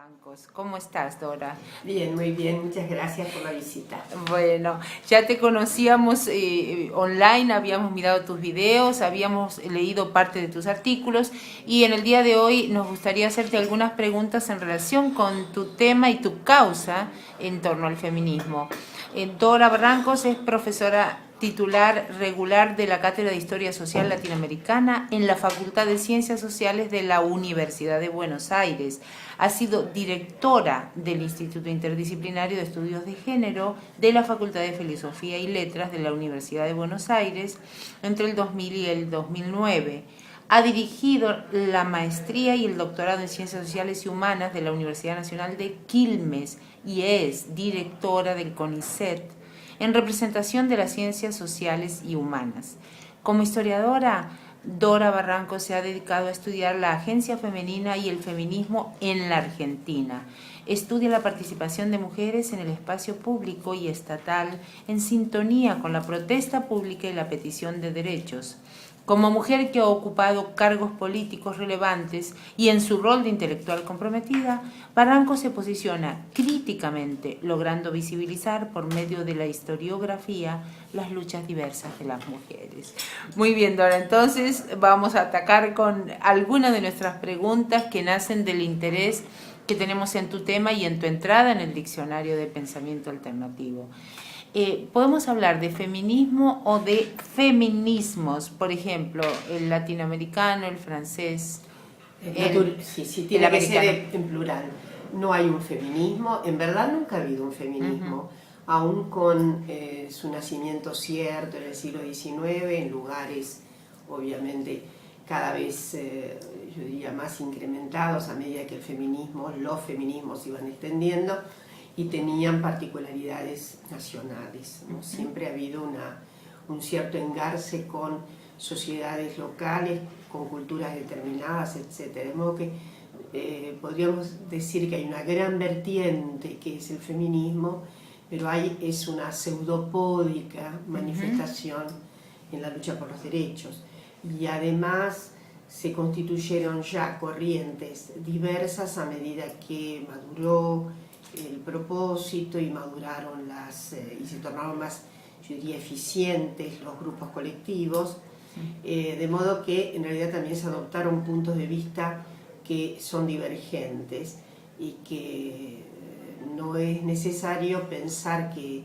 Barrancos. ¿Cómo estás, Dora? Bien, muy bien, muchas gracias por la visita. Bueno, ya te conocíamos online, habíamos mirado tus videos, habíamos leído parte de tus artículos y en el día de hoy nos gustaría hacerte algunas preguntas en relación con tu tema y tu causa en torno al feminismo. Dora Barrancos es profesora titular regular de la Cátedra de Historia Social Latinoamericana en la Facultad de Ciencias Sociales de la Universidad de Buenos Aires. Ha sido directora del Instituto Interdisciplinario de Estudios de Género de la Facultad de Filosofía y Letras de la Universidad de Buenos Aires entre el 2000 y el 2009. Ha dirigido la maestría y el doctorado en Ciencias Sociales y Humanas de la Universidad Nacional de Quilmes y es directora del CONICET en representación de las ciencias sociales y humanas. Como historiadora, Dora Barrancos se ha dedicado a estudiar la agencia femenina y el feminismo en la Argentina. Estudia la participación de mujeres en el espacio público y estatal en sintonía con la protesta pública y la petición de derechos. Como mujer que ha ocupado cargos políticos relevantes y en su rol de intelectual comprometida, Barrancos se posiciona críticamente, logrando visibilizar por medio de la historiografía las luchas diversas de las mujeres. Muy bien, Dora, entonces vamos a atacar con algunas de nuestras preguntas que nacen del interés que tenemos en tu tema y en tu entrada en el diccionario de pensamiento alternativo. Podemos hablar de feminismo o de feminismos, por ejemplo, el latinoamericano, el francés, sí, tiene que ser en plural. No hay un feminismo, en verdad nunca ha habido un feminismo, aún con su nacimiento cierto en el siglo XIX, en lugares obviamente cada vez, yo diría, más incrementados a medida que los feminismos se iban extendiendo y tenían particularidades nacionales, ¿no? Siempre ha habido un cierto engarce con sociedades locales, con culturas determinadas, etc. De modo que podríamos decir que hay una gran vertiente que es el feminismo, pero es una pseudopódica manifestación en la lucha por los derechos. Y además se constituyeron ya corrientes diversas a medida que maduró el propósito y maduraron y se tornaron más, yo diría, eficientes los grupos colectivos, de modo que en realidad también se adoptaron puntos de vista que son divergentes y que no es necesario pensar que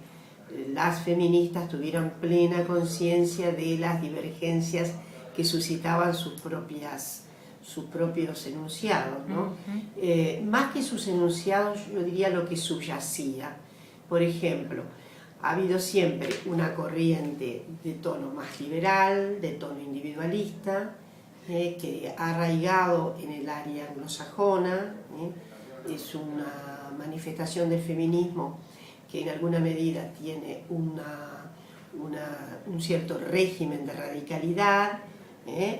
las feministas tuvieran plena conciencia de las divergencias que suscitaban sus propios enunciados, ¿no? Más que sus enunciados, yo diría lo que subyacía. Por ejemplo, ha habido siempre una corriente de tono más liberal, de tono individualista, que ha arraigado en el área anglosajona, es una manifestación del feminismo que en alguna medida tiene un cierto régimen de radicalidad,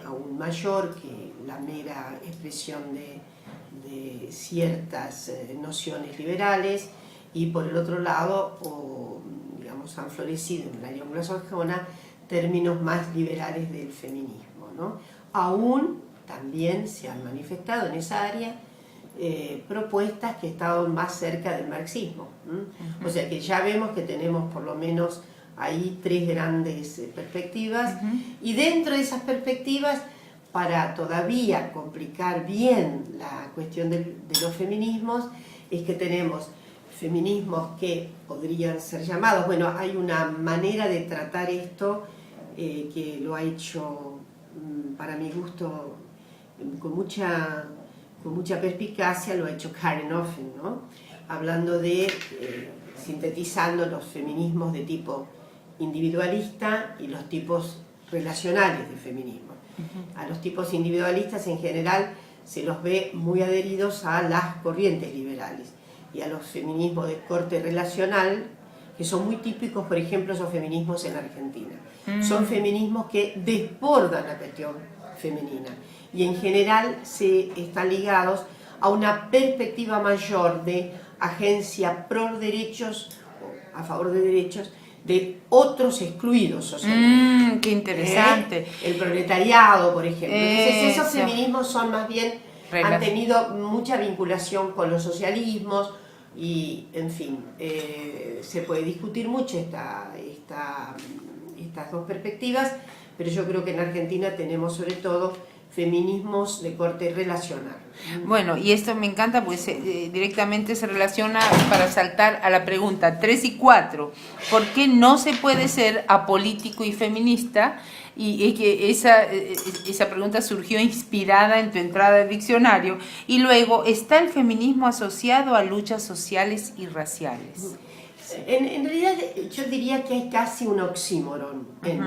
aún mayor que la mera expresión de ciertas nociones liberales, y por el otro lado, digamos, han florecido en el área anglosajona términos más liberales del feminismo, ¿no? Aún también se han manifestado en esa área propuestas que estaban más cerca del marxismo. O sea que ya vemos que tenemos por lo menos ahí tres grandes perspectivas, y dentro de esas perspectivas, para todavía complicar bien la cuestión de los feminismos, es que tenemos feminismos que podrían ser llamados, bueno, hay una manera de tratar esto que lo ha hecho, para mi gusto, con mucha perspicacia, lo ha hecho Karen Offen, ¿no? Hablando sintetizando los feminismos de tipo individualista y los tipos relacionales de feminismo. A los tipos individualistas en general se los ve muy adheridos a las corrientes liberales, y a los feminismos de corte relacional, que son muy típicos, por ejemplo, esos feminismos en Argentina. Son feminismos que desbordan la cuestión femenina y en general están ligados a una perspectiva mayor de agencia pro derechos, o a favor de derechos, de otros excluidos socialmente. ¡Qué interesante! El proletariado, por ejemplo. Entonces esos feminismos son más bien han tenido mucha vinculación con los socialismos y, en fin, se puede discutir mucho estas dos perspectivas, pero yo creo que en Argentina tenemos sobre todo feminismos de corte relacional. Bueno, y esto me encanta porque directamente se relaciona para saltar a la pregunta 3 y 4. ¿Por qué no se puede ser apolítico y feminista? Y que esa pregunta surgió inspirada en tu entrada al diccionario. Y luego, ¿está el feminismo asociado a luchas sociales y raciales? En realidad yo diría que hay casi un oxímoron en...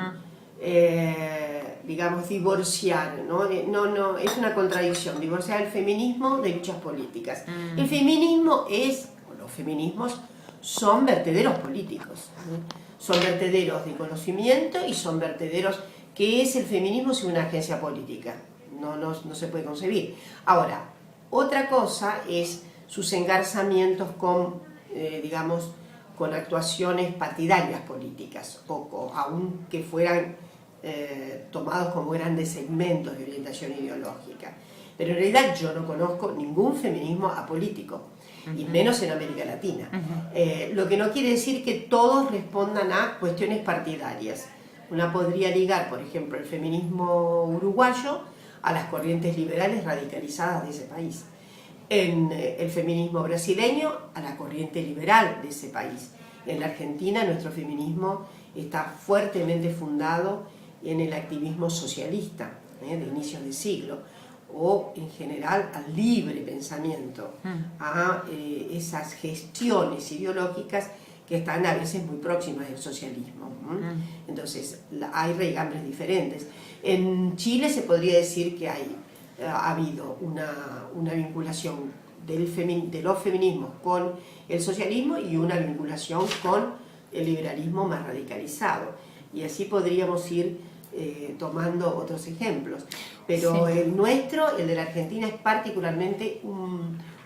digamos, divorciar, ¿no? No, es una contradicción, divorciar el feminismo de luchas políticas. El feminismo los feminismos son vertederos políticos, ¿no? Son vertederos de conocimiento y son vertederos. ¿Qué es el feminismo sin una agencia política? No se puede concebir. Ahora, otra cosa es sus engarzamientos con, digamos, con actuaciones partidarias políticas, o aunque fueran tomados como grandes segmentos de orientación ideológica. Pero en realidad yo no conozco ningún feminismo apolítico, y menos en América Latina. Lo que no quiere decir que todos respondan a cuestiones partidarias. Una podría ligar, por ejemplo, el feminismo uruguayo a las corrientes liberales radicalizadas de ese país. En el feminismo brasileño a la corriente liberal de ese país. En la Argentina nuestro feminismo está fuertemente fundado en el activismo socialista de inicios de siglo, o en general al libre pensamiento, a esas gestiones ideológicas que están a veces muy próximas del socialismo. Entonces hay reigambres diferentes. En Chile se podría decir que ha habido una vinculación de los feminismos con el socialismo y una vinculación con el liberalismo más radicalizado. Y así podríamos ir tomando otros ejemplos. Pero sí, el nuestro, el de la Argentina, es particularmente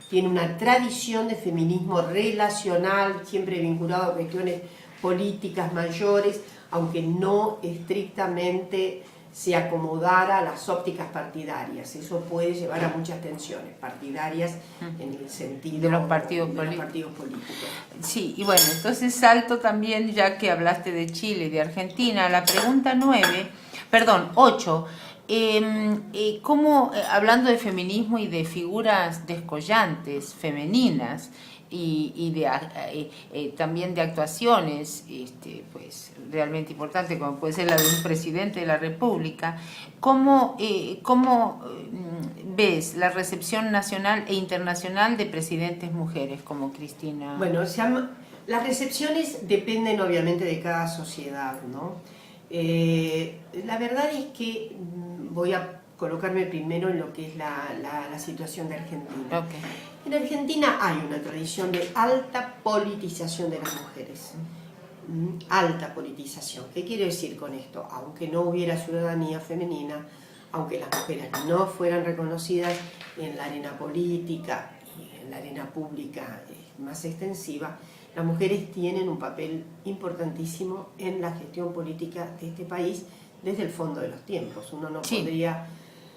tiene una tradición de feminismo relacional, siempre vinculado a cuestiones políticas mayores, aunque no estrictamente se acomodara a las ópticas partidarias. Eso puede llevar a muchas tensiones partidarias en el sentido de los partidos políticos. Sí, y bueno, entonces salto también, ya que hablaste de Chile y de Argentina, a la pregunta 8. ¿Cómo, hablando de feminismo y de figuras descollantes femeninas y también de actuaciones pues realmente importantes, como puede ser la de un presidente de la República, ¿cómo ves la recepción nacional e internacional de presidentes mujeres como Cristina? Bueno, las recepciones dependen obviamente de cada sociedad, ¿no? La verdad es que voy a colocarme primero en lo que es la situación de Argentina. Okay. En Argentina hay una tradición de alta politización de las mujeres. Alta politización. ¿Qué quiere decir con esto? Aunque no hubiera ciudadanía femenina, aunque las mujeres no fueran reconocidas en la arena política y en la arena pública más extensiva, las mujeres tienen un papel importantísimo en la gestión política de este país desde el fondo de los tiempos. Uno no podría...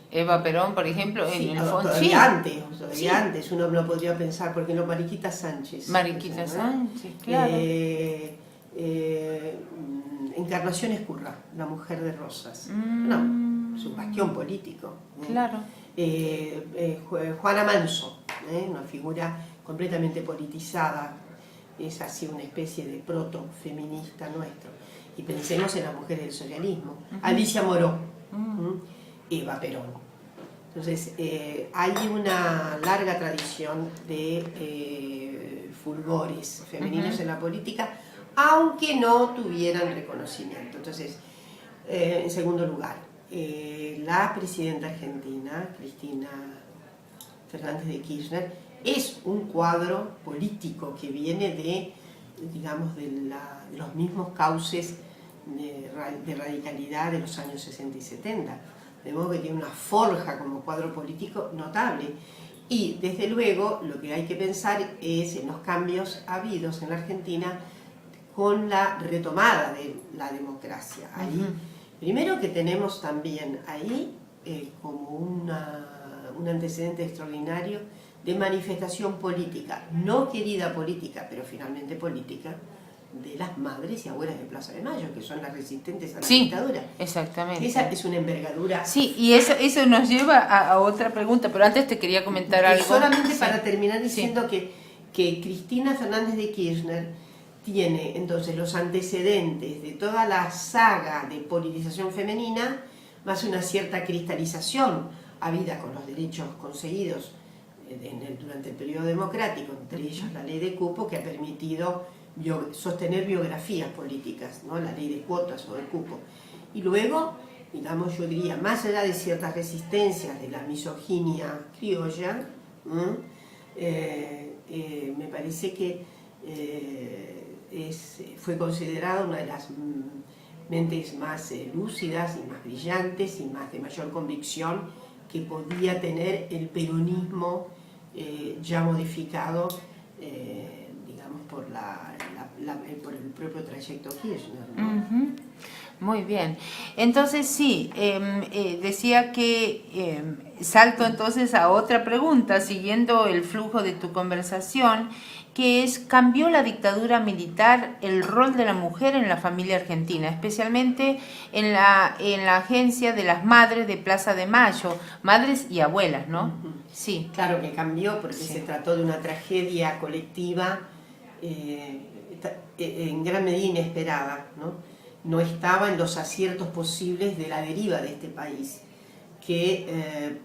Eva Perón, por ejemplo, en el fondo... Todavía antes, uno no podría pensar, porque no, Mariquita Sánchez. Mariquita Sánchez, claro. Encarnación Escurra, la mujer de Rosas. No, su bastión político. Claro. Juana Manso, una figura completamente politizada, es así una especie de proto-feminista nuestro. Y pensemos en las mujeres del socialismo. Alicia Moró, Eva Perón. Entonces, hay una larga tradición de fulgores femeninos en la política, aunque no tuvieran reconocimiento. Entonces, en segundo lugar, la presidenta argentina, Cristina Fernández de Kirchner, es un cuadro político que viene de, digamos, de los mismos cauces de radicalidad de los años 60 y 70. De modo que tiene una forja como cuadro político notable. Y, desde luego, lo que hay que pensar es en los cambios habidos en la Argentina con la retomada de la democracia. Ahí, primero que tenemos también ahí como un antecedente extraordinario de manifestación política, no querida política, pero finalmente política, de las madres y abuelas de Plaza de Mayo, que son las resistentes a la dictadura. Exactamente. Esa es una envergadura. Sí, y eso nos lleva a otra pregunta, pero antes te quería comentar algo. Solamente para terminar diciendo que Cristina Fernández de Kirchner tiene entonces los antecedentes de toda la saga de politización femenina, más una cierta cristalización habida con los derechos conseguidos durante el periodo democrático, entre ellos la ley de cupo, que ha permitido sostener biografías políticas, ¿no? La ley de cuotas o de cupo. Y luego, digamos, yo diría, más allá de ciertas resistencias de la misoginia criolla, me parece que fue considerada una de las mentes más lúcidas y más brillantes y más de mayor convicción que podía tener el peronismo ya modificado, digamos, por el propio trayecto Kirchner, ¿no? Muy bien. Entonces sí, decía que salto entonces a otra pregunta, siguiendo el flujo de tu conversación, que es, ¿cambió la dictadura militar el rol de la mujer en la familia argentina, especialmente en la agencia de las madres de Plaza de Mayo, madres y abuelas, ¿no? Sí. Claro que cambió porque se trató de una tragedia colectiva en gran medida inesperada, ¿no? No estaba en los aciertos posibles de la deriva de este país, que,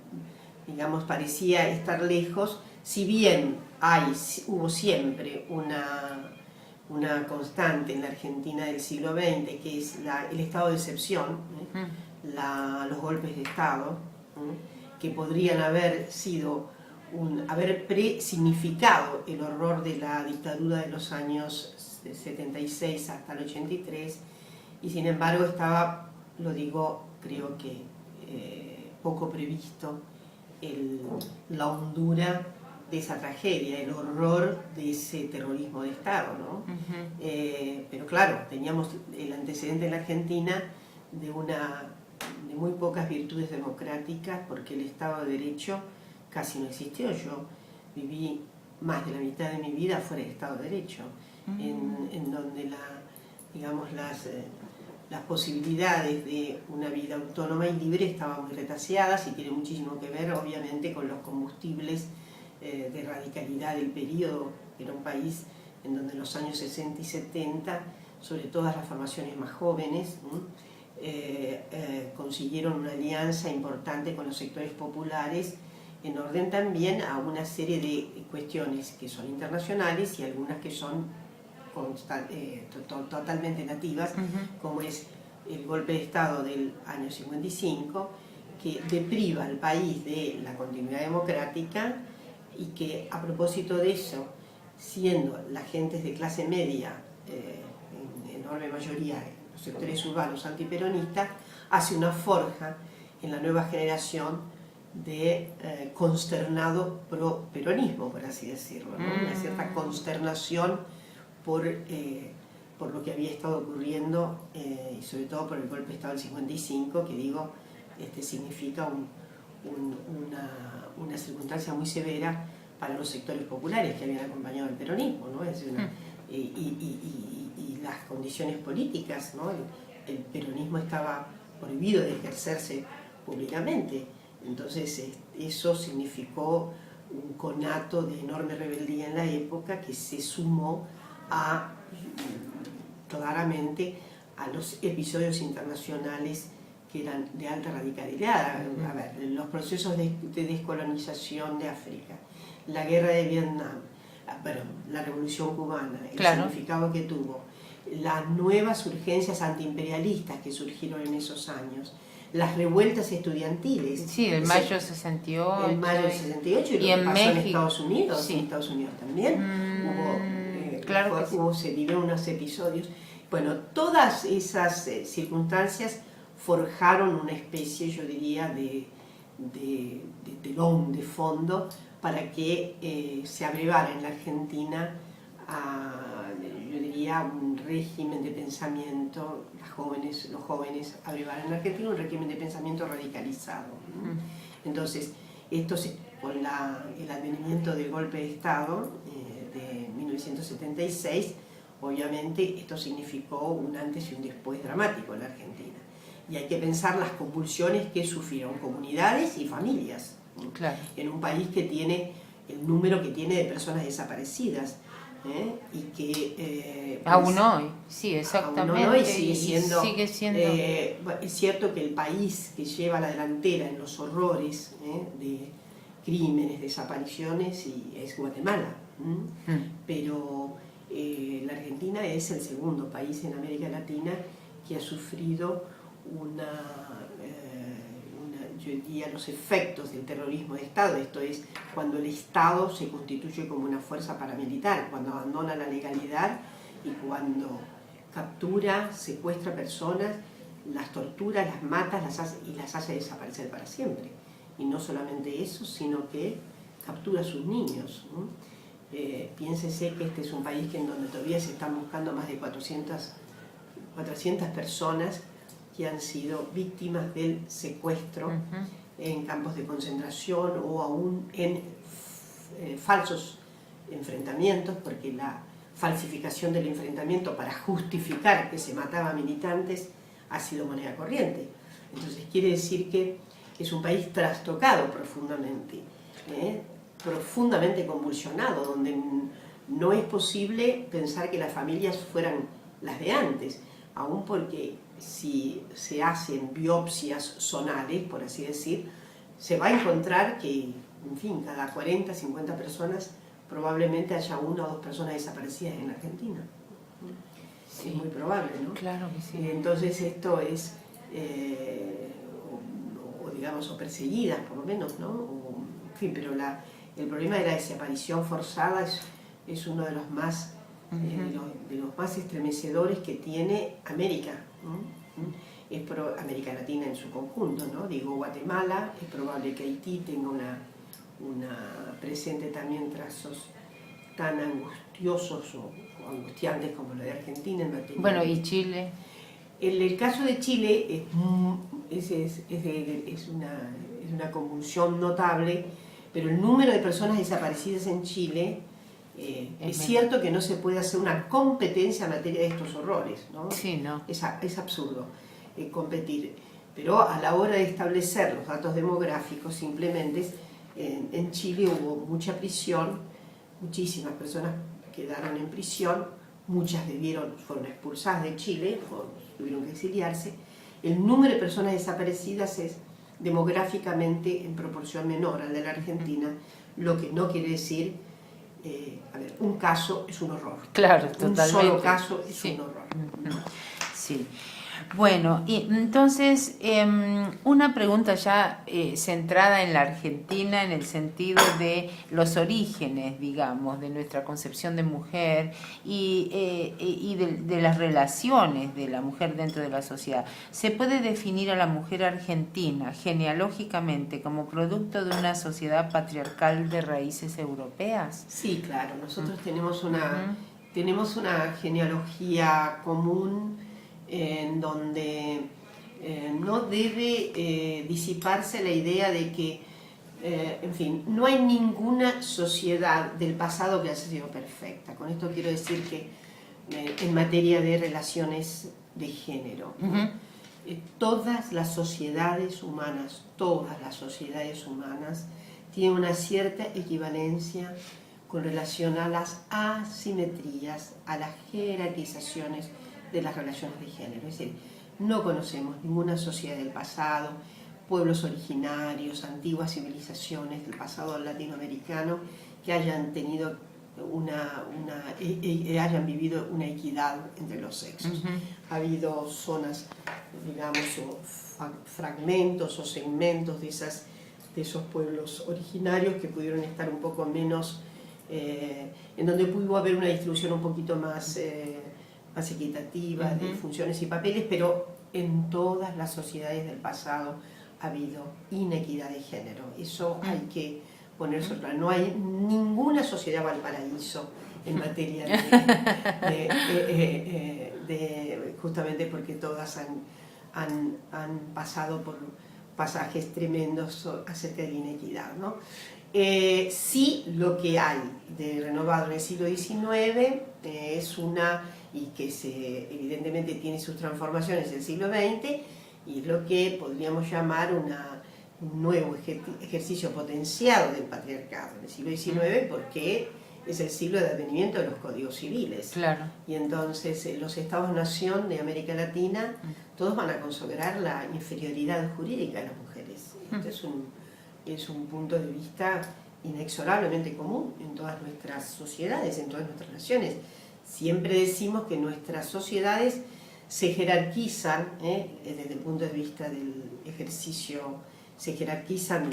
digamos, parecía estar lejos, si bien hubo siempre una constante en la Argentina del siglo XX, que es el estado de excepción, los golpes de Estado, que podrían haber haber presignificado el horror de la dictadura de los años 76 hasta el 83, y sin embargo estaba, lo digo, creo que poco previsto la hondura de esa tragedia, el horror de ese terrorismo de Estado, ¿no? Pero claro, teníamos el antecedente en la Argentina de muy pocas virtudes democráticas, porque el Estado de Derecho casi no existió. Yo viví más de la mitad de mi vida fuera del Estado de Derecho, en donde las posibilidades de una vida autónoma y libre estaban muy retaseadas, y tiene muchísimo que ver, obviamente, con los combustibles de radicalidad del periodo. Era un país en donde en los años 60 y 70, sobre todo las formaciones más jóvenes, consiguieron una alianza importante con los sectores populares, en orden también a una serie de cuestiones que son internacionales y algunas que son totalmente nativas, como es el golpe de Estado del año 55, que depriva al país de la continuidad democrática, y que, a propósito de eso, siendo las gentes de clase media, en enorme mayoría en los sectores urbanos antiperonistas, hace una forja en la nueva generación de consternado pro-peronismo, por así decirlo, ¿no? Una cierta consternación por lo que había estado ocurriendo, y sobre todo por el golpe de Estado del 55, que digo, significa una circunstancia muy severa para los sectores populares que habían acompañado el peronismo, ¿no? Y las condiciones políticas, ¿no? El peronismo estaba prohibido de ejercerse públicamente, entonces eso significó un conato de enorme rebeldía en la época, que se sumó claramente a los episodios internacionales que eran de alta radicalidad. A ver, los procesos de descolonización de África, la guerra de Vietnam, la revolución cubana, el significado que tuvo, las nuevas urgencias antiimperialistas que surgieron en esos años, las revueltas estudiantiles. Sí, el mayo 68. El mayo 68 y lo que pasó en Estados Unidos, en Estados Unidos también. Se vivieron unos episodios. Bueno, todas esas circunstancias forjaron una especie, yo diría, de telón de fondo para que se abrevara en la Argentina yo diría, un régimen de pensamiento, los jóvenes abrevaran en la Argentina un régimen de pensamiento radicalizado, ¿no? Entonces, Esto con el advenimiento del golpe de Estado de 1976, obviamente esto significó un antes y un después dramático en la Argentina. Y hay que pensar las convulsiones que sufrieron comunidades y familias, claro, en un país que tiene el número que tiene de personas desaparecidas. Y que pues, aún hoy, sí, exactamente, aún hoy sigue siendo, es cierto que el país que lleva la delantera en los horrores de crímenes, desapariciones es Guatemala, pero la Argentina es el segundo país en América Latina que ha sufrido yo diría, los efectos del terrorismo de Estado. Esto es cuando el Estado se constituye como una fuerza paramilitar, cuando abandona la legalidad y cuando captura, secuestra personas, las tortura, las mata y las hace desaparecer para siempre. Y no solamente eso, sino que captura a sus niños. Piénsese que este es un país en donde todavía se están buscando más de 400 personas que han sido víctimas del secuestro en campos de concentración o aún en falsos enfrentamientos, porque la falsificación del enfrentamiento para justificar que se mataba a militantes ha sido moneda corriente. Entonces quiere decir que es un país trastocado profundamente, profundamente convulsionado, donde no es posible pensar que las familias fueran las de antes, aún porque si se hacen biopsias zonales, por así decir, se va a encontrar que, en fin, cada 40, 50 personas probablemente haya 1 o 2 personas desaparecidas en la Argentina. Sí. Es muy probable, ¿no? Claro que sí. Entonces esto es, digamos, o perseguidas por lo menos, ¿no? En fin, pero el problema de la desaparición forzada es uno de los más de los más estremecedores que tiene América, ¿no? América Latina en su conjunto, ¿no? Digo, Guatemala, es probable que Haití tenga una presente también trazos tan angustiosos o angustiantes como lo de Argentina en materia. Bueno, ¿y Chile? El caso de Chile es una convulsión notable, pero el número de personas desaparecidas en Chile es cierto que no se puede hacer una competencia en materia de estos horrores, ¿no? Sí, ¿no? Es absurdo competir, pero a la hora de establecer los datos demográficos simplemente en Chile hubo mucha prisión, muchísimas personas quedaron en prisión, muchas fueron expulsadas de Chile, tuvieron que exiliarse. El número de personas desaparecidas es demográficamente en proporción menor al de la Argentina, lo que no quiere decir, un caso es un horror. Claro, totalmente. Un solo caso es un horror. Sí. Bueno, y entonces una pregunta ya centrada en la Argentina en el sentido de los orígenes, digamos, de nuestra concepción de mujer y de las relaciones de la mujer dentro de la sociedad. ¿Se puede definir a la mujer argentina genealógicamente como producto de una sociedad patriarcal de raíces europeas? Sí, claro. Nosotros tenemos una genealogía común en donde no debe disiparse la idea de que, en fin, no hay ninguna sociedad del pasado que haya sido perfecta. Con esto quiero decir que en materia de relaciones de género, todas las sociedades humanas tienen una cierta equivalencia con relación a las asimetrías, a las jerarquizaciones de las relaciones de género. Es decir, no conocemos ninguna sociedad del pasado, pueblos originarios, antiguas civilizaciones del pasado latinoamericano que hayan tenido hayan vivido una equidad entre los sexos. Ha habido zonas, digamos, o fragmentos o segmentos de esos pueblos originarios que pudieron estar un poco menos, en donde pudo haber una distribución un poquito más equitativa de funciones y papeles, pero en todas las sociedades del pasado ha habido inequidad de género. Eso hay que poner sobre la mesa. No hay ninguna sociedad Valparaíso en materia justamente porque todas han pasado pasajes tremendos acerca de la inequidad, ¿no? Sí, lo que hay de renovado en el siglo XIX es una, y que evidentemente tiene sus transformaciones en el siglo XX, y es lo que podríamos llamar un nuevo ejercicio potenciado del patriarcado en el siglo XIX, porque es el siglo de advenimiento de los códigos civiles. Claro. Y entonces los estados-nación de América Latina, todos van a consagrar la inferioridad jurídica de las mujeres. Este es un punto de vista inexorablemente común en todas nuestras sociedades, en todas nuestras naciones. Siempre decimos que nuestras sociedades se jerarquizan, desde el punto de vista del ejercicio, se jerarquizan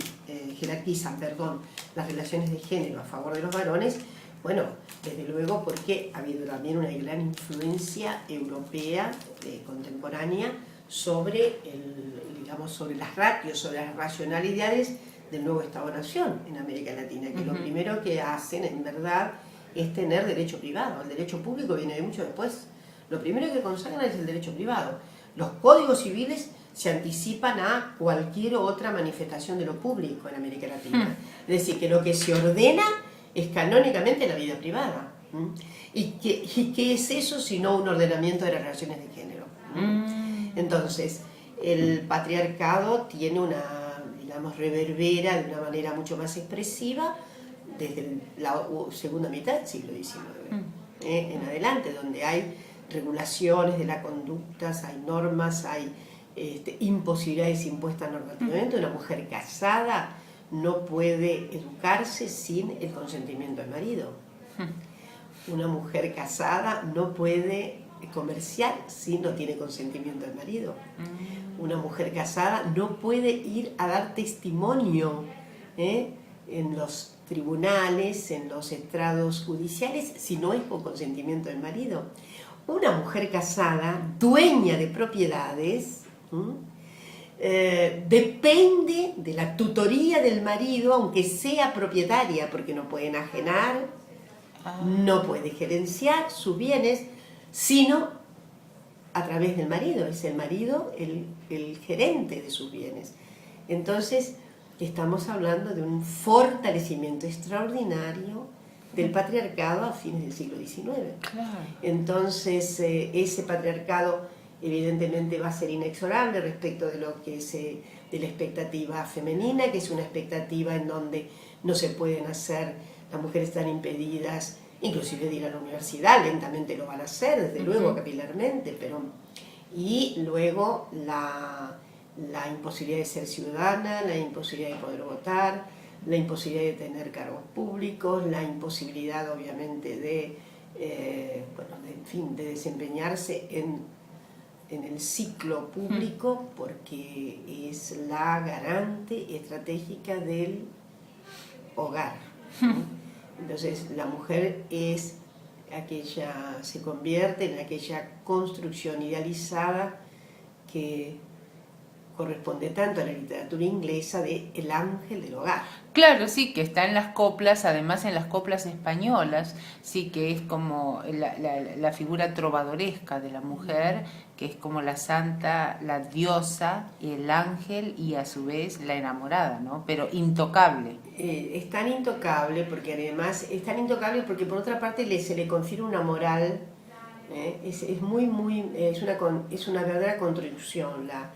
las relaciones de género a favor de los varones, bueno, desde luego porque ha habido también una gran influencia europea contemporánea sobre, sobre las ratios, sobre las racionalidades del nuevo Estado-Nación en América Latina, que lo primero que hacen en verdad es tener derecho privado. El derecho público viene de mucho después. Lo primero que consagran es el derecho privado. Los códigos civiles se anticipan a cualquier otra manifestación de lo público en América Latina. Es decir, que lo que se ordena es canónicamente la vida privada. ¿Y qué es eso sino un ordenamiento de las relaciones de género? Entonces, el patriarcado tiene una, reverbera de una manera mucho más expresiva desde la segunda mitad del siglo XIX en adelante, donde hay regulaciones de las conductas, hay normas, hay imposibilidades impuestas normativamente. Una mujer casada no puede educarse sin el consentimiento del marido. Una mujer casada no puede comerciar si no tiene consentimiento del marido. Una mujer casada no puede ir a dar testimonio en los tribunales, en los estrados judiciales, si no es con consentimiento del marido. Una mujer casada, dueña de propiedades, depende de la tutoría del marido, aunque sea propietaria, porque no puede enajenar, no puede gerenciar sus bienes, sino a través del marido. Es el marido el gerente de sus bienes. Entonces, estamos hablando de un fortalecimiento extraordinario del patriarcado a fines del siglo XIX. Claro. Entonces, ese patriarcado evidentemente va a ser inexorable respecto de lo que de la expectativa femenina, que es una expectativa en donde no se pueden hacer, las mujeres están impedidas, inclusive de ir a la universidad, lentamente lo van a hacer, desde luego, capilarmente, y luego la imposibilidad de ser ciudadana, la imposibilidad de poder votar, la imposibilidad de tener cargos públicos, la imposibilidad obviamente de desempeñarse en el ciclo público, porque es la garante estratégica del hogar. Entonces la mujer se convierte en aquella construcción idealizada que corresponde tanto a la literatura inglesa de el ángel del hogar. Claro, sí, que está en las coplas, además en las coplas españolas, sí, que es como la figura trovadoresca de la mujer, que es como la santa, la diosa, el ángel y a su vez la enamorada, ¿no? Pero intocable. Es tan intocable porque además, por otra parte se le confiere una moral, es una verdadera contradicción, la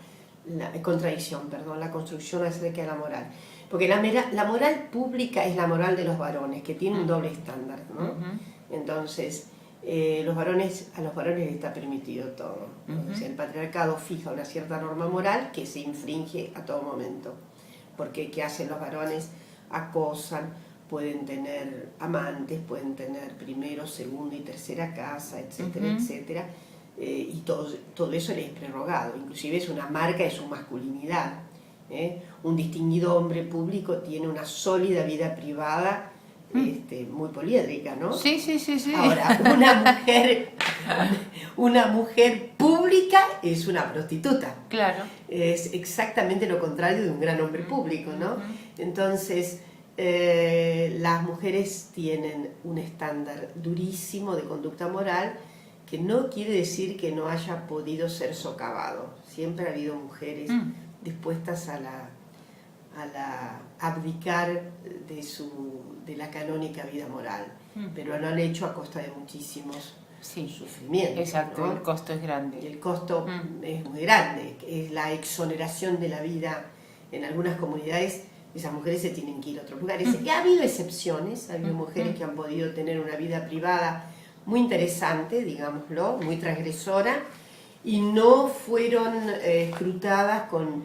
construcción acerca de la moral. Porque la moral pública es la moral de los varones, que tiene un doble estándar, ¿no? Entonces, a los varones les está permitido todo. O sea, el patriarcado fija una cierta norma moral que se infringe a todo momento. Porque ¿qué hacen los varones? Acosan, pueden tener amantes, pueden tener primero, segunda y tercera casa, etcétera, etcétera. Y todo eso les es prerrogado, inclusive es una marca de su masculinidad. Un distinguido hombre público tiene una sólida vida privada, muy poliédrica, ¿no? Sí. Ahora, una mujer pública es una prostituta. Claro. Es exactamente lo contrario de un gran hombre público, ¿no? Entonces, las mujeres tienen un estándar durísimo de conducta moral, que no quiere decir que no haya podido ser socavado. Siempre ha habido mujeres dispuestas a abdicar de la canónica vida moral, pero lo han hecho a costa de muchísimos sufrimientos. Exacto, ¿no? el costo es grande. Y el costo es muy grande, es la exoneración de la vida. En algunas comunidades esas mujeres se tienen que ir a otros lugares. Y ha habido excepciones, ha habido mujeres que han podido tener una vida privada muy interesante, digámoslo, muy transgresora, y no fueron escrutadas con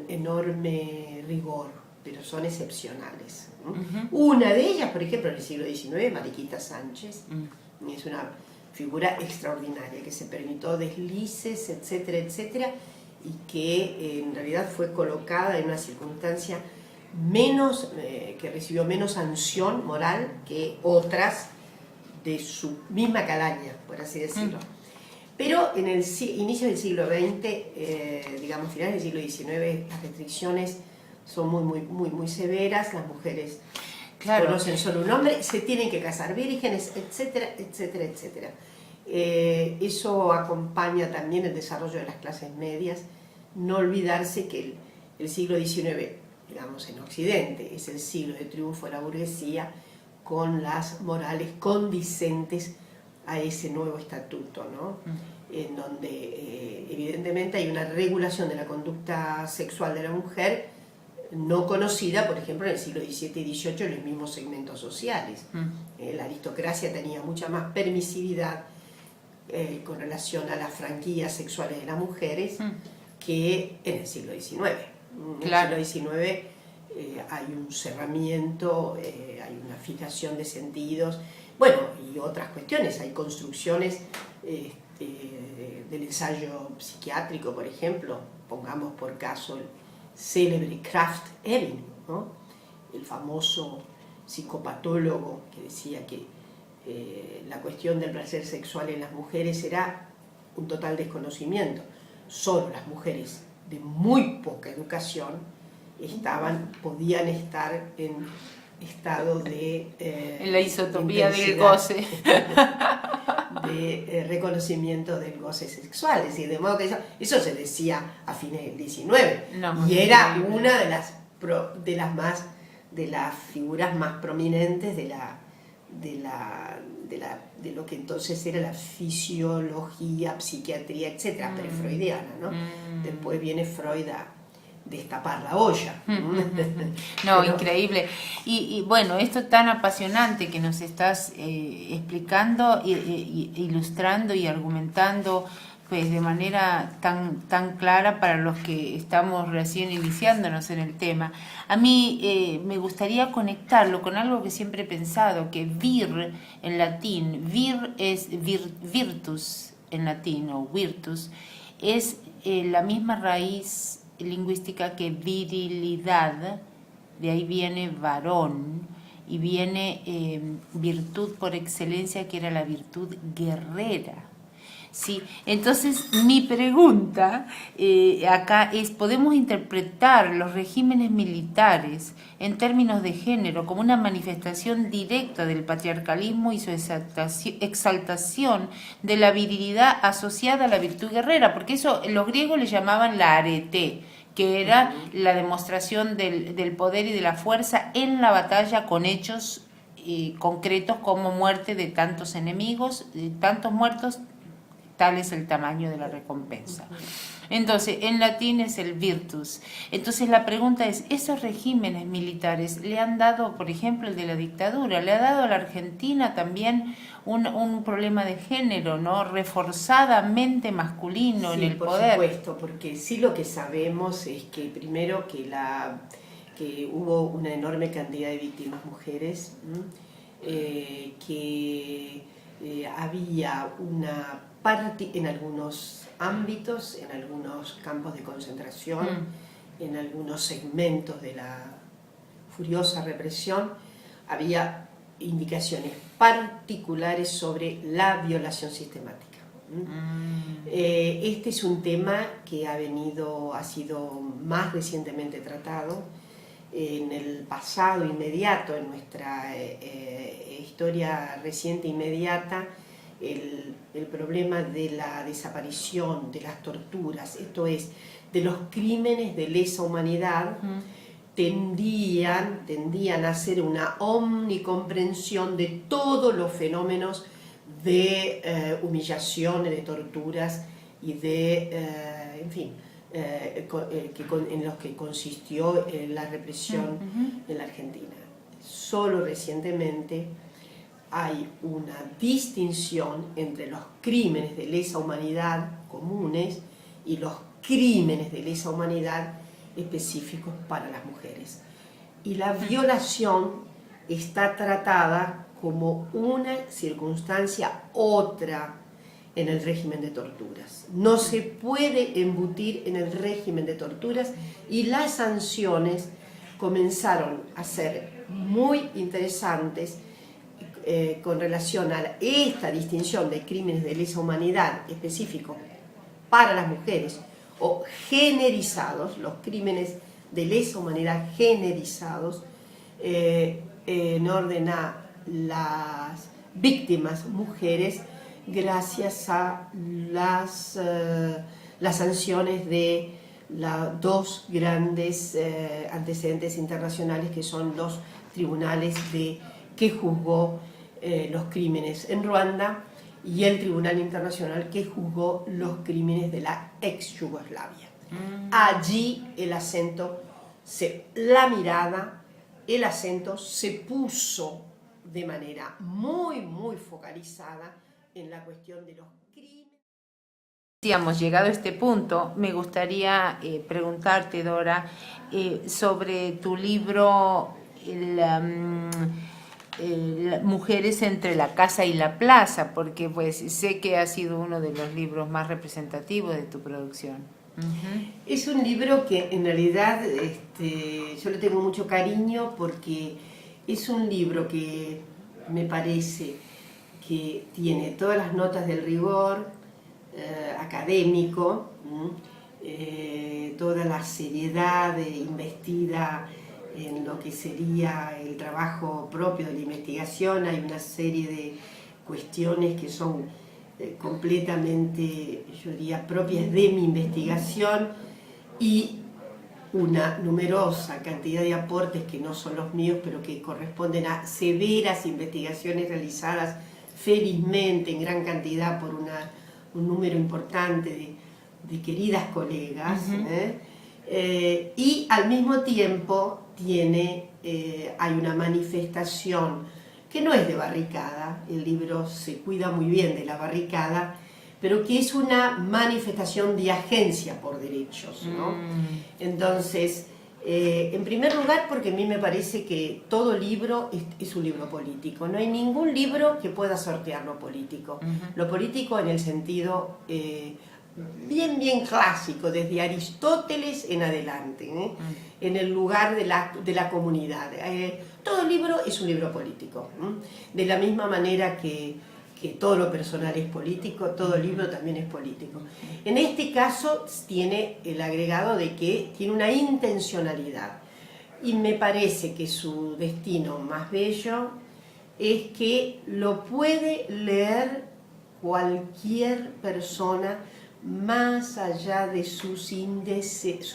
enorme rigor, pero son excepcionales. Una de ellas, por ejemplo, en el siglo XIX, Mariquita Sánchez, es una figura extraordinaria que se permitió deslices, etcétera, etcétera, y que en realidad fue colocada en una circunstancia que recibió menos sanción moral que otras de su misma calaña, por así decirlo. Pero en el inicio del siglo XX, digamos finales del siglo XIX, las restricciones son muy severas, las mujeres conocen solo un hombre, se tienen que casar vírgenes, etcétera, etcétera, etcétera. Eso acompaña también el desarrollo de las clases medias. No olvidarse que el siglo XIX, digamos en Occidente, es el siglo de triunfo de la burguesía con las morales condicentes a ese nuevo estatuto, ¿no? En donde evidentemente hay una regulación de la conducta sexual de la mujer no conocida, por ejemplo, en el siglo XVII y XVIII en los mismos segmentos sociales. La aristocracia tenía mucha más permisividad con relación a las franquías sexuales de las mujeres que en el siglo XIX. En el siglo XIX hay un cerramiento, hay una fijación de sentidos, bueno, y otras cuestiones, hay construcciones del ensayo psiquiátrico, por ejemplo, pongamos por caso el célebre Krafft-Ebing, ¿no? El famoso psicopatólogo que decía que la cuestión del placer sexual en las mujeres era un total desconocimiento. Solo las mujeres de muy poca educación podían estar en estado de... en la isotopía del goce. De reconocimiento del goce sexual. Es decir, de modo que eso se decía a fines del XIX. Y era una de las figuras más prominentes de lo que entonces era la fisiología, psiquiatría, etcétera, pre-freudiana, ¿no? Después viene Freud a destapar la olla. No, increíble. Y bueno, esto tan apasionante que nos estás explicando, ilustrando y argumentando pues de manera tan clara para los que estamos recién iniciándonos en el tema. A mí me gustaría conectarlo con algo que siempre he pensado, que vir en latín, vir es virtus en latín, o virtus, es la misma raíz lingüística que virilidad, de ahí viene varón, y viene virtud por excelencia, que era la virtud guerrera. Sí, entonces mi pregunta acá es, ¿podemos interpretar los regímenes militares en términos de género como una manifestación directa del patriarcalismo y su exaltación de la virilidad asociada a la virtud guerrera? Porque eso los griegos le llamaban la arete, que era la demostración del poder y de la fuerza en la batalla con hechos concretos como muerte de tantos enemigos, tantos muertos, tal es el tamaño de la recompensa. Entonces, en latín es el virtus. Entonces la pregunta es, ¿esos regímenes militares le han dado, por ejemplo, el de la dictadura, le ha dado a la Argentina también un problema de género, ¿no? Reforzadamente masculino en el poder? Por supuesto, porque sí lo que sabemos es que primero que hubo una enorme cantidad de víctimas mujeres, que había una parte en algunos ámbitos, en algunos campos de concentración, en algunos segmentos de la furiosa represión, había indicaciones particulares sobre la violación sistemática. Este es un tema que ha sido más recientemente tratado. En el pasado inmediato, en nuestra historia reciente inmediata, el problema de la desaparición, de las torturas, esto es, de los crímenes de lesa humanidad, tendían a hacer una omnicomprensión de todos los fenómenos de humillaciones, de torturas y de, en fin, en los que consistió la represión en la Argentina. Solo recientemente hay una distinción entre los crímenes de lesa humanidad comunes y los crímenes de lesa humanidad específicos para las mujeres. Y la violación está tratada como una circunstancia otra en el régimen de torturas. No se puede embutir en el régimen de torturas y las sanciones comenzaron a ser muy interesantes con relación a esta distinción de crímenes de lesa humanidad específicos para las mujeres o generizados, los crímenes de lesa humanidad generizados en orden a las víctimas mujeres gracias a las sanciones de dos grandes antecedentes internacionales que son los tribunales que juzgó los crímenes en Ruanda y el Tribunal Internacional que juzgó los crímenes de la ex Yugoslavia. Allí el acento, la mirada, el acento se puso de manera muy focalizada en la cuestión de los crímenes. Si hemos llegado a este punto, me gustaría preguntarte, Dora, sobre tu libro Mujeres entre la casa y la plaza, porque pues sé que ha sido uno de los libros más representativos de tu producción. Es un libro que en realidad yo le tengo mucho cariño porque es un libro que me parece que tiene todas las notas del rigor académico, toda la seriedad investida en lo que sería el trabajo propio de la investigación. Hay una serie de cuestiones que son completamente, yo diría, propias de mi investigación y una numerosa cantidad de aportes que no son los míos, pero que corresponden a severas investigaciones realizadas felizmente en gran cantidad por un número importante de queridas colegas, y al mismo tiempo hay una manifestación que no es de barricada, el libro se cuida muy bien de la barricada, pero que es una manifestación de agencia por derechos, ¿no? Entonces, en primer lugar, porque a mí me parece que todo libro es un libro político. No hay ningún libro que pueda sortear lo político. Lo político en el sentido bien clásico, desde Aristóteles en adelante, en el lugar de la comunidad. Todo libro es un libro político. De la misma manera que todo lo personal es político, todo libro también es político. En este caso tiene el agregado de que tiene una intencionalidad y me parece que su destino más bello es que lo puede leer cualquier persona más allá de sus índices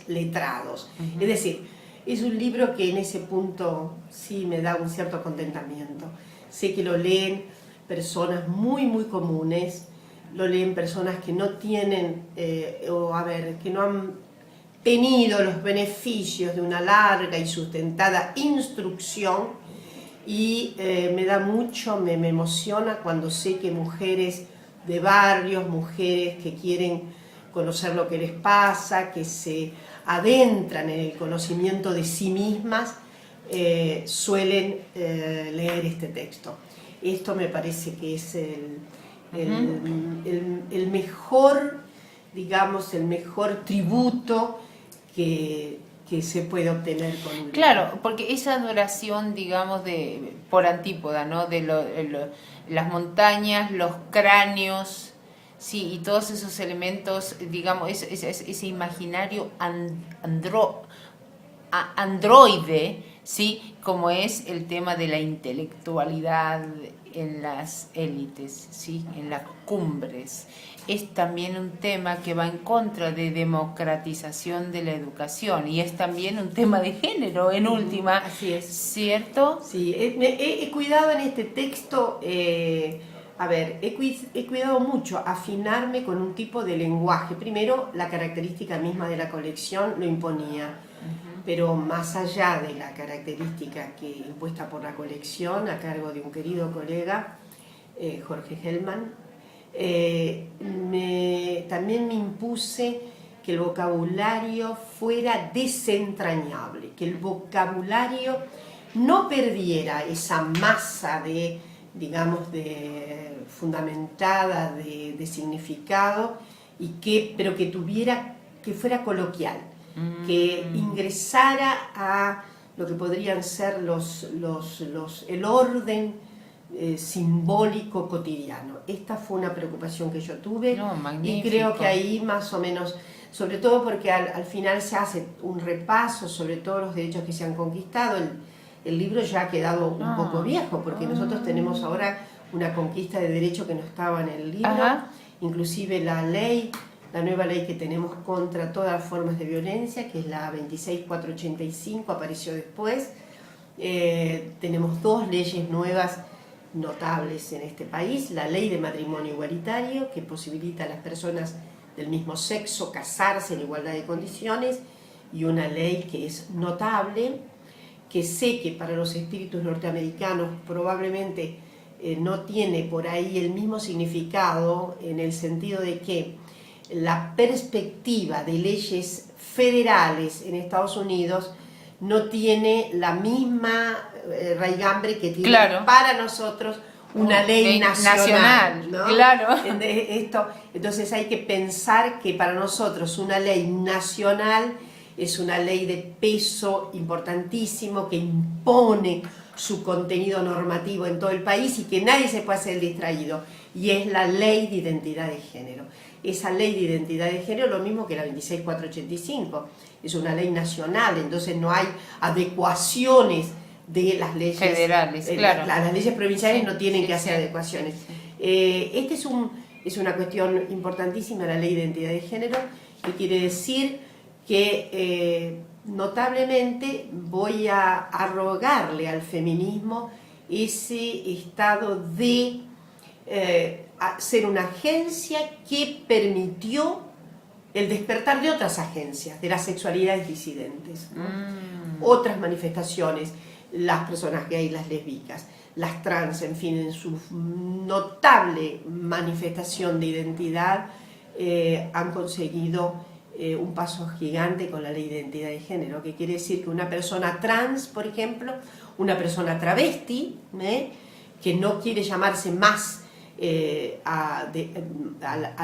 letrados. Es decir, es un libro que en ese punto sí me da un cierto contentamiento. Sé que lo leen personas muy comunes, lo leen personas que no tienen, que no han tenido los beneficios de una larga y sustentada instrucción, y me da mucho, me emociona cuando sé que mujeres de barrios, mujeres que quieren conocer lo que les pasa, que se adentran en el conocimiento de sí mismas, suelen leer este texto. Esto me parece que es el mejor, digamos, el mejor tributo que se puede obtener con un libro. Claro, porque esa adoración, digamos, por antípoda, ¿no? De las montañas, los cráneos, sí, y todos esos elementos, digamos, ese imaginario androide, ¿sí? como es el tema de la intelectualidad en las élites, ¿sí? En las cumbres. Es también un tema que va en contra de democratización de la educación y es también un tema de género, en última. Así es. ¿Cierto? Sí, he cuidado en este texto, he cuidado mucho afinarme con un tipo de lenguaje. Primero, la característica misma de la colección lo imponía. Pero más allá de la característica impuesta por la colección, a cargo de un querido colega, Jorge Hellman, también me impuse que el vocabulario fuera desentrañable, que el vocabulario no perdiera esa masa fundamentada de significado, pero que fuera coloquial, que ingresara a lo que podrían ser el orden simbólico cotidiano. Esta fue una preocupación que yo tuve y creo que ahí más o menos, sobre todo porque al final se hace un repaso sobre todos los derechos que se han conquistado. El libro ya ha quedado un poco viejo porque nosotros tenemos ahora una conquista de derechos que no estaba en el libro. Inclusive la nueva ley que tenemos contra todas las formas de violencia, que es la 26485, apareció después. Tenemos 2 leyes nuevas notables en este país: la ley de matrimonio igualitario, que posibilita a las personas del mismo sexo casarse en igualdad de condiciones, y una ley que es notable, que sé que para los espíritus norteamericanos probablemente no tiene por ahí el mismo significado, en el sentido de que la perspectiva de leyes federales en Estados Unidos no tiene la misma raigambre que tiene para nosotros una ley nacional, ¿no? Claro. Entonces hay que pensar que para nosotros una ley nacional es una ley de peso importantísimo que impone su contenido normativo en todo el país y que nadie se puede hacer distraído, y es la ley de identidad de género. Esa ley de identidad de género, lo mismo que la 26485, es una ley nacional, entonces no hay adecuaciones de las leyes federales, claro. Las leyes provinciales no tienen que hacer sí. adecuaciones. Esta es una cuestión importantísima, la ley de identidad de género, que quiere decir que notablemente voy a arrogarle al feminismo ese estado de ser una agencia que permitió el despertar de otras agencias, de las sexualidades disidentes, ¿no? Otras manifestaciones, las personas gays, las lésbicas, las trans, en fin, en su notable manifestación de identidad, han conseguido un paso gigante con la ley de identidad de género, que quiere decir que una persona trans, por ejemplo, una persona travesti, que no quiere llamarse más a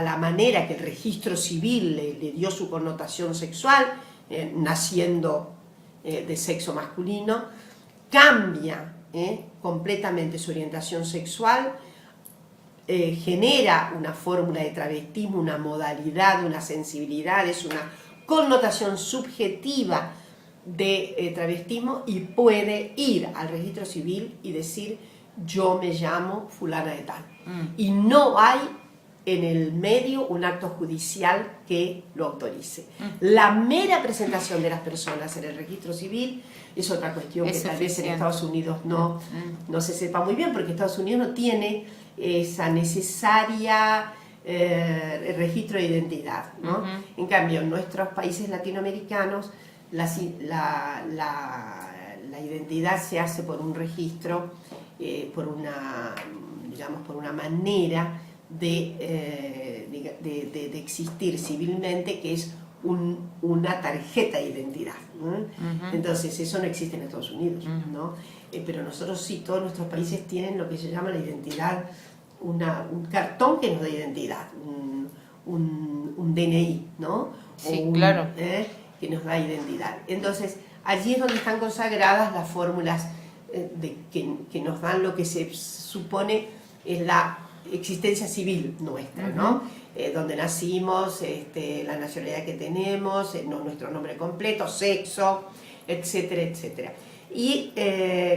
la manera que el registro civil le dio su connotación sexual, naciendo de sexo masculino, cambia completamente su orientación sexual, genera una fórmula de travestismo, una modalidad, una sensibilidad, es una connotación subjetiva de travestismo, y puede ir al registro civil y decir: yo me llamo fulana de tal. Y no hay en el medio un acto judicial que lo autorice. La mera presentación de las personas en el registro civil es otra cuestión que tal vez en Estados Unidos no se sepa muy bien, porque Estados Unidos no tiene esa necesaria registro de identidad, ¿no? En cambio, en nuestros países latinoamericanos la identidad se hace por un registro, por una manera de existir civilmente, que es una tarjeta de identidad, ¿no? Entonces eso no existe en Estados Unidos, ¿no? Pero nosotros sí, todos nuestros países tienen lo que se llama la identidad, un cartón que nos da identidad, un DNI, ¿no? Sí, claro. Que nos da identidad. Entonces allí es donde están consagradas las fórmulas que nos dan lo que se supone es la existencia civil nuestra, ¿no? Donde nacimos, la nacionalidad que tenemos, nuestro nombre completo, sexo, etcétera, etcétera. Y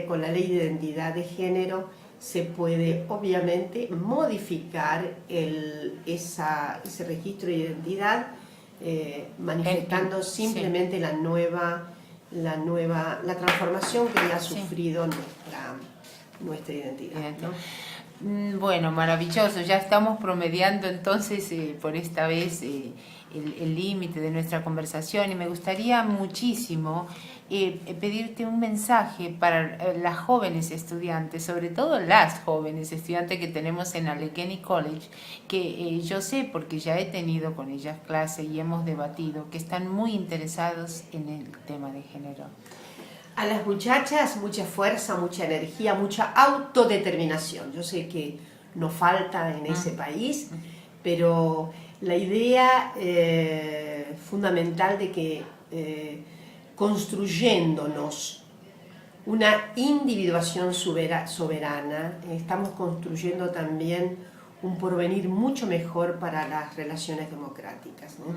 con la ley de identidad de género se puede obviamente modificar ese registro de identidad manifestando simplemente la transformación que ha sufrido nuestra identidad, ¿no? Bueno, maravilloso. Ya estamos promediando entonces por esta vez el límite de nuestra conversación, y me gustaría muchísimo pedirte un mensaje para las jóvenes estudiantes, sobre todo las jóvenes estudiantes que tenemos en Allegheny College, que yo sé, porque ya he tenido con ellas clase y hemos debatido, que están muy interesados en el tema de género. A las muchachas mucha fuerza, mucha energía, mucha autodeterminación. Yo sé que nos falta en ese país, pero la idea fundamental de que construyéndonos una individuación soberana, estamos construyendo también un porvenir mucho mejor para las relaciones democráticas, ¿no?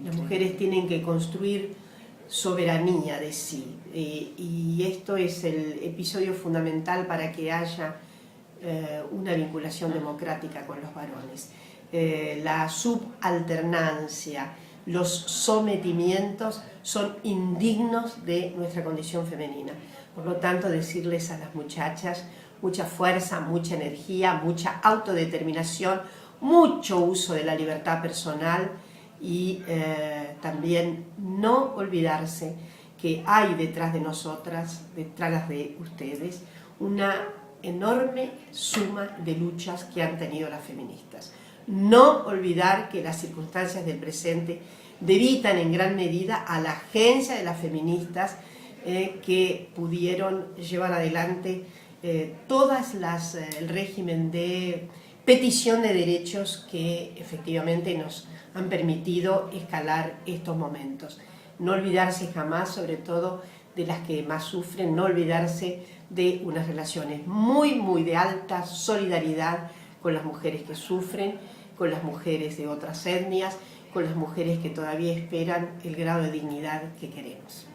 Las mujeres tienen que construir soberanía de sí, y esto es el episodio fundamental para que haya una vinculación democrática con los varones. La subalternancia, los sometimientos son indignos de nuestra condición femenina. Por lo tanto, decirles a las muchachas mucha fuerza, mucha energía, mucha autodeterminación, mucho uso de la libertad personal, y también no olvidarse que hay detrás de nosotras, detrás de ustedes, una enorme suma de luchas que han tenido las feministas. No olvidar que las circunstancias del presente debitan en gran medida a la agencia de las feministas que pudieron llevar adelante el régimen de petición de derechos que efectivamente nos han permitido escalar estos momentos. No olvidarse jamás, sobre todo, de las que más sufren, no olvidarse de unas relaciones muy de alta solidaridad con las mujeres que sufren, con las mujeres de otras etnias, con las mujeres que todavía esperan el grado de dignidad que queremos.